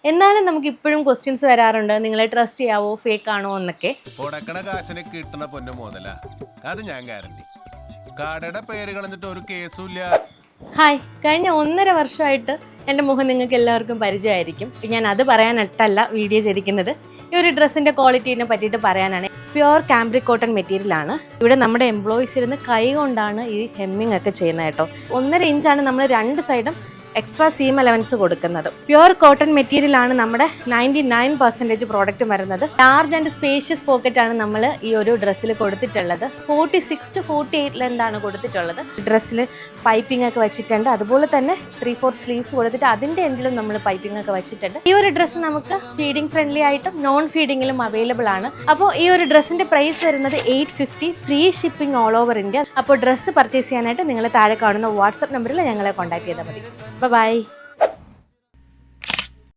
എന്നാലും നമുക്ക് ഇപ്പോഴും ക്വസ്റ്റ്യൻസ് വരാറുണ്ട്, നിങ്ങളെ ട്രസ്റ്റ് ചെയ്യാവോ, ഫേക്ക് ആണോ എന്നൊക്കെ. കാശിന് കിട്ടണ പൊന്നു മുതല അത് ഞാൻ ഗ്യാരണ്ടി. കടയുടെ പേര് കളഞ്ഞിട്ട് ഒരു കേസും ഇല്ല. ഹായ്, കഴിഞ്ഞ 1.5 വർഷമായിട്ട് എൻ്റെ മുഖം നിങ്ങൾക്ക് എല്ലാവർക്കും പരിചയമായിരിക്കും. ഞാൻ അത് പറയാനിട്ടല്ല വീഡിയോ ചെയ്തിരിക്കുന്നത്. ഈ ഒരു ഡ്രസ്സിൻ്റെ ക്വാളിറ്റീനെ പറ്റിയിട്ട് പറയാനാണ്. പ്യുവർ കാംബ്രിക് കോട്ടൺ മെറ്റീരിയലാണ്. ഇവിടെ നമ്മുടെ എംപ്ലോയീസ് ഇരുന്ന് കൈ കൊണ്ടാണ് ഈ ഹെമ്മിങ് ഒക്കെ ചെയ്യുന്നത് കേട്ടോ. 1.5 ഇഞ്ചാണ് നമ്മൾ 2 സൈഡും എക്സ്ട്രാ സീം അലവൻസ് കൊടുക്കുന്നത്. പ്യുവർ കോട്ടൺ മെറ്റീരിയൽ ആണ് നമ്മുടെ 99% പ്രോഡക്റ്റ് വരുന്നത്. ലാർജ് ആൻഡ് സ്പേഷ്യസ് പോക്കറ്റ് ആണ് നമ്മൾ ഈ ഒരു ഡ്രസ്സിൽ കൊടുത്തിട്ടുള്ളത്. 46 to 48 ലെന്ത് ആണ് കൊടുത്തിട്ടുള്ളത്. ഡ്രസ്സിൽ പൈപ്പിംഗ് ഒക്കെ വെച്ചിട്ടുണ്ട്. അതുപോലെ തന്നെ 3/4 സ്ലീവ്സ് കൊടുത്തിട്ട് അതിൻ്റെ എൻഡിലും നമ്മൾ പൈപ്പിംഗ് ഒക്കെ വെച്ചിട്ടുണ്ട്. ഈ ഒരു ഡ്രസ്സ് നമുക്ക് ഫീഡിംഗ് ഫ്രണ്ട്ലി ആയിട്ടും നോൺ ഫീഡിങ്ങിലും അവൈലബിൾ ആണ്. അപ്പോൾ ഈ ഒരു ഡ്രസ്സിന്റെ പ്രൈസ് വരുന്നത് 850, free shipping all over India. അപ്പോൾ ഡ്രസ്സ് പർച്ചേസ് ചെയ്യാനായിട്ട് നിങ്ങൾ താഴെ കാണുന്ന വാട്സ്ആപ്പ് നമ്പറിൽ ഞങ്ങളെ കോൺടാക്ട് ചെയ്താൽ മതി. Bye-bye.